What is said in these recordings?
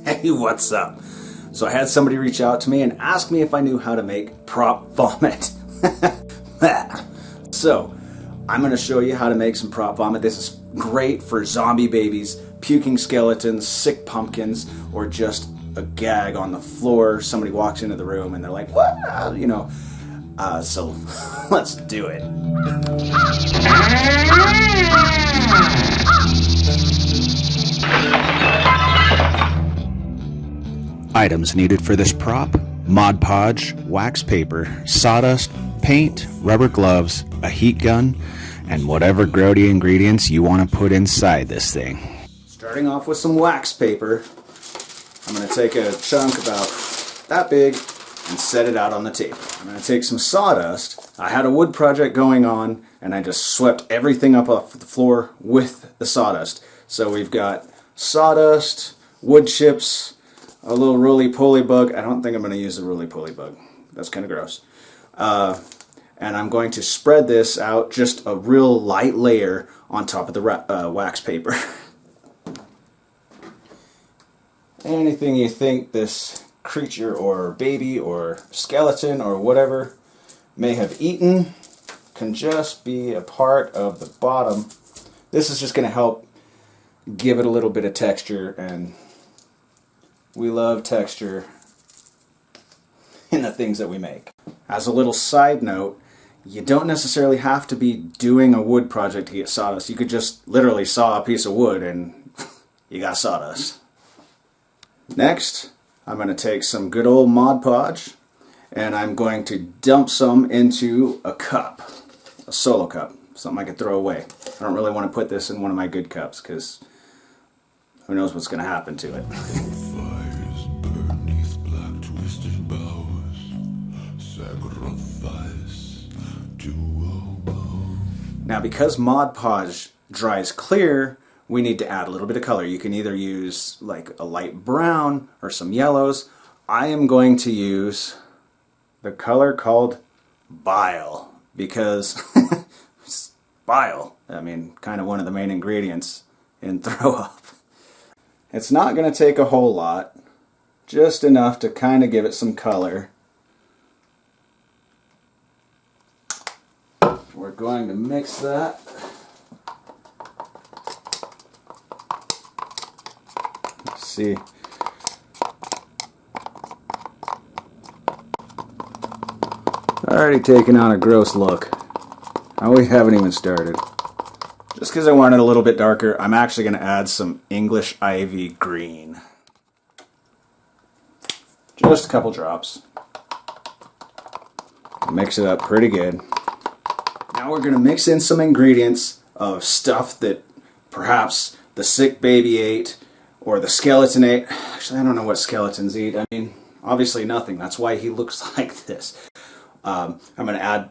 Hey, what's up? So I had somebody reach out to me and ask me if I knew how to make prop vomit. So I'm going to show you how to make some prop vomit. This is great for zombie babies, puking skeletons, sick pumpkins, or just a gag on the floor. Somebody walks into the room and they're like, what? You know. So let's do it. Items needed for this prop: Mod Podge, wax paper, sawdust, paint, rubber gloves, a heat gun, and whatever grody ingredients you want to put inside this thing. Starting off with some wax paper, I'm going to take a chunk about that big and set it out on the table. I'm going to take some sawdust. I had a wood project going on and I just swept everything up off the floor with the sawdust. So we've got sawdust, wood chips, a little roly-poly bug. I don't think I'm going to use the roly-poly bug. That's kind of gross. And I'm going to spread this out, just a real light layer on top of the wax paper. Anything you think this creature or baby or skeleton or whatever may have eaten can just be a part of the bottom. This is just going to help give it a little bit of texture, and we love texture in the things that we make. As a little side note, you don't necessarily have to be doing a wood project to get sawdust. You could just literally saw a piece of wood and you got sawdust. Next, I'm going to take some good old Mod Podge and I'm going to dump some into a cup, a solo cup, something I could throw away. I don't really want to put this in one of my good cups because who knows what's going to happen to it. Now, because Mod Podge dries clear, we need to add a little bit of color. You can either use like a light brown or some yellows. I am going to use the color called bile because bile, I mean, kind of one of the main ingredients in throw up. It's not going to take a whole lot, just enough to kind of give it some color. We're going to mix that. Let's see. Already taking on a gross look. And we haven't even started. Just because I want it a little bit darker, I'm actually going to add some English ivy green. Just a couple drops. Mix it up pretty good. Now we're going to mix in some ingredients of stuff that perhaps the sick baby ate or the skeleton ate. Actually, I don't know what skeletons eat. I mean, obviously nothing. That's why he looks like this. I'm going to add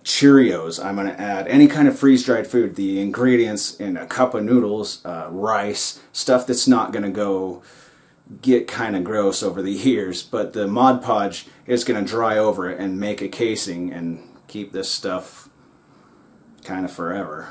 Cheerios. I'm going to add any kind of freeze-dried food. The ingredients in a cup of noodles, rice, stuff that's not going to go get kind of gross over the years. But the Mod Podge is going to dry over it and make a casing and keep this stuff kind of forever.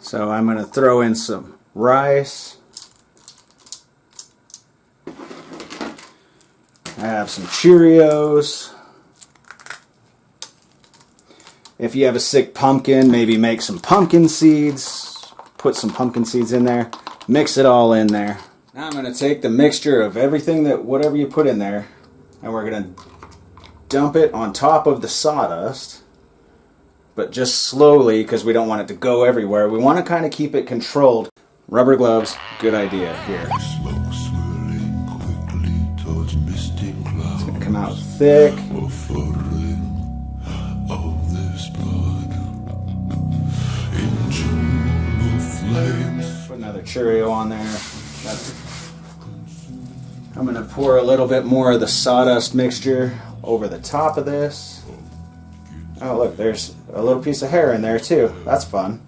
So I'm going to throw in some rice. I have some Cheerios. If you have a sick pumpkin, maybe make some pumpkin seeds. Put some pumpkin seeds in there. Mix it all in there. Now I'm going to take the mixture of everything that whatever you put in there, and we're going to dump it on top of the sawdust. But just slowly, because we don't want it to go everywhere. We want to kind of keep it controlled. Rubber gloves, good idea here. It's going to come out thick. Put another Cheerio on there. I'm going to pour a little bit more of the sawdust mixture over the top of this. Oh look, there's a little piece of hair in there too. That's fun.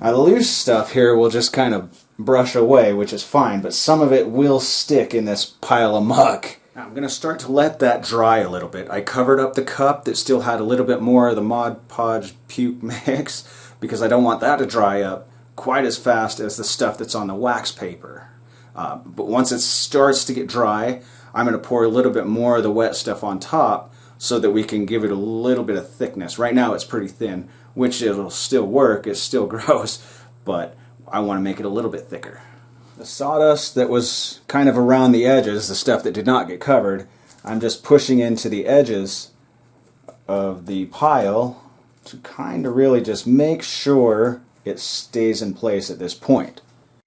Now the loose stuff here will just kind of brush away, which is fine, but some of it will stick in this pile of muck. Now I'm going to start to let that dry a little bit. I covered up the cup that still had a little bit more of the Mod Podge puke mix because I don't want that to dry up quite as fast as the stuff that's on the wax paper. But once it starts to get dry, I'm going to pour a little bit more of the wet stuff on top so that we can give it a little bit of thickness. Right now it's pretty thin, which it'll still work, it's still gross, but I want to make it a little bit thicker. The sawdust that was kind of around the edges, the stuff that did not get covered, I'm just pushing into the edges of the pile to kind of really just make sure it stays in place at this point,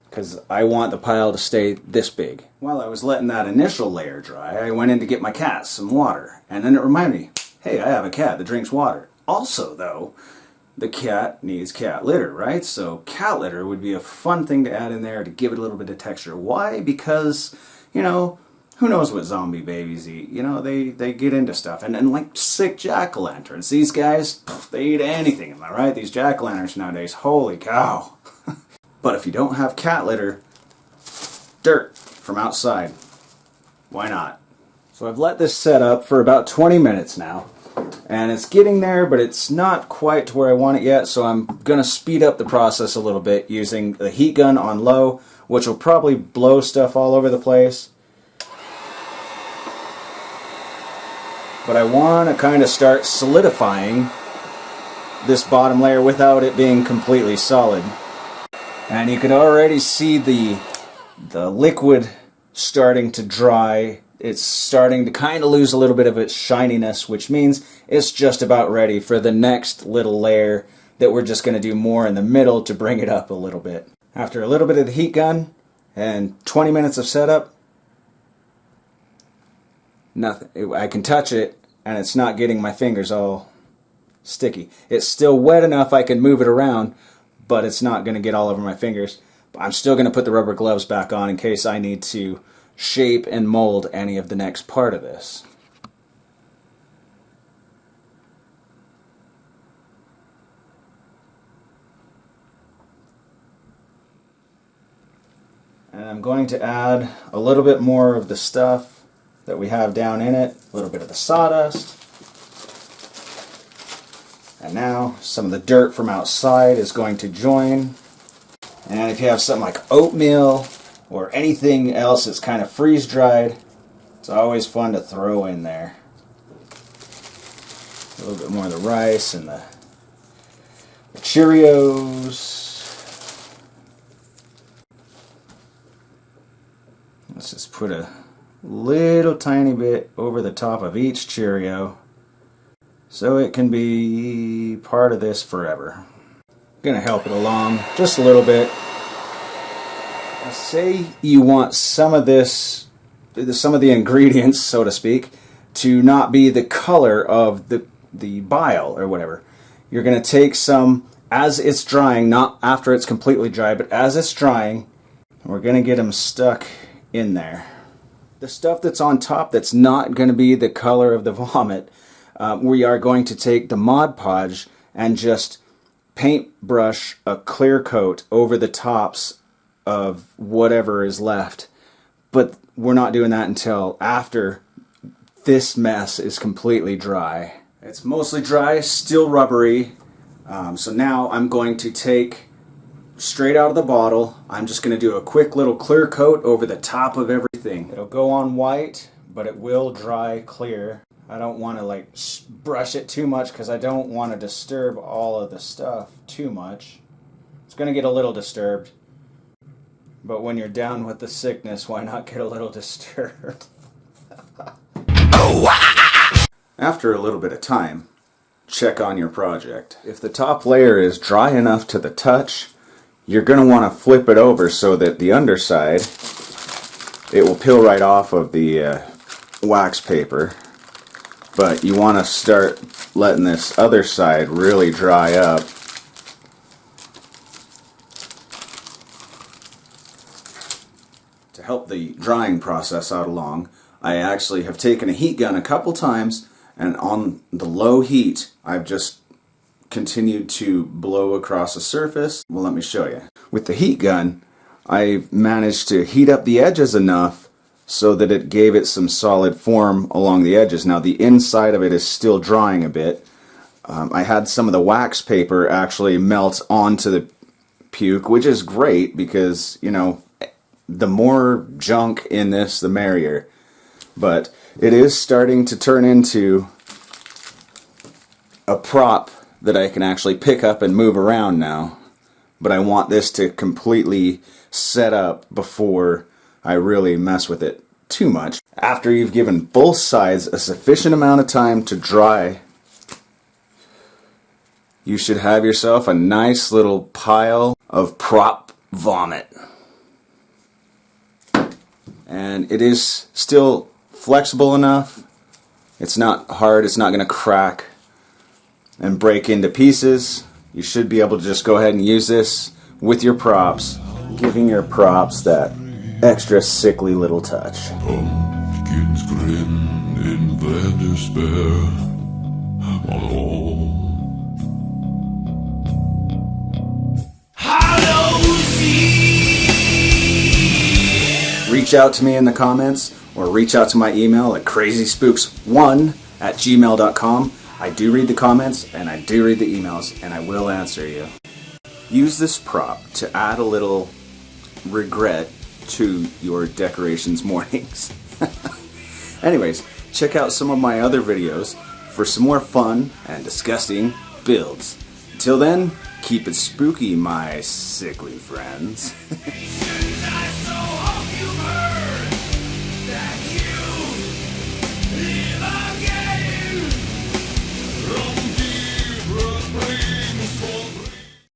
because I want the pile to stay this big. While I was letting that initial layer dry, I went in to get my cat some water, and then it reminded me, hey, I have a cat that drinks water. Also, though, the cat needs cat litter, right? So cat litter would be a fun thing to add in there to give it a little bit of texture. Why? Because, you know, who knows what zombie babies eat? You know, they get into stuff. And like sick jack-o'-lanterns. These guys, they eat anything, am I right? These jack-o'-lanterns nowadays, holy cow. But if you don't have cat litter, dirt from outside. Why not? So I've let this set up for about 20 minutes now. And it's getting there, but it's not quite to where I want it yet, so I'm going to speed up the process a little bit using the heat gun on low, which will probably blow stuff all over the place. But I want to kind of start solidifying this bottom layer without it being completely solid. And you can already see the liquid starting to dry. It's starting to kind of lose a little bit of its shininess, which means it's just about ready for the next little layer that we're just going to do more in the middle to bring it up a little bit. After a little bit of the heat gun and 20 minutes of setup, nothing. I can touch it and it's not getting my fingers all sticky. It's still wet enough I can move it around, but it's not going to get all over my fingers. I'm still going to put the rubber gloves back on in case I need to shape and mold any of the next part of this. And I'm going to add a little bit more of the stuff that we have down in it, a little bit of the sawdust. And now some of the dirt from outside is going to join. And if you have something like oatmeal or anything else that's kind of freeze-dried, it's always fun to throw in there. A little bit more of the rice and the Cheerios. Let's just put a little tiny bit over the top of each Cheerio so it can be part of this forever. Gonna help it along just a little bit. Say you want some of this, some of the ingredients, so to speak, to not be the color of the bile or whatever. You're going to take some as it's drying, not after it's completely dry, but as it's drying, we're going to get them stuck in there. The stuff that's on top that's not going to be the color of the vomit, we are going to take the Mod Podge and just paintbrush a clear coat over the tops of whatever is left. But we're not doing that until after this mess is completely dry. It's mostly dry, still rubbery. So now I'm going to take straight out of the bottle. I'm just going to do a quick little clear coat over the top of everything. It'll go on white, but it will dry clear. I don't want to like brush it too much because I don't want to disturb all of the stuff too much. It's going to get a little disturbed. But when you're down with the sickness, why not get a little disturbed? After a little bit of time, check on your project. If the top layer is dry enough to the touch, you're going to want to flip it over so that the underside, it will peel right off of the wax paper. But you want to start letting this other side really dry up. To help the drying process out along, I actually have taken a heat gun a couple times, and on the low heat, I've just continued to blow across the surface. Well, let me show you. With the heat gun, I managed to heat up the edges enough so that it gave it some solid form along the edges. Now, the inside of it is still drying a bit. I had some of the wax paper actually melt onto the puke, which is great because, you know, the more junk in this, the merrier. But it is starting to turn into a prop that I can actually pick up and move around now. But I want this to completely set up before I really mess with it too much. After you've given both sides a sufficient amount of time to dry, you should have yourself a nice little pile of prop vomit. And it is still flexible enough. It's not hard, it's not going to crack and break into pieces. You should be able to just go ahead and use this with your props, giving your props that extra sickly little touch. Pumpkins grin in their despair. Oh. Reach out to me in the comments or reach out to my email at crazyspooks1@gmail.com. I do read the comments and I do read the emails and I will answer you. Use this prop to add a little regret to your decorations mornings. Anyways, check out some of my other videos for some more fun and disgusting builds. Until then, keep it spooky, my sickly friends.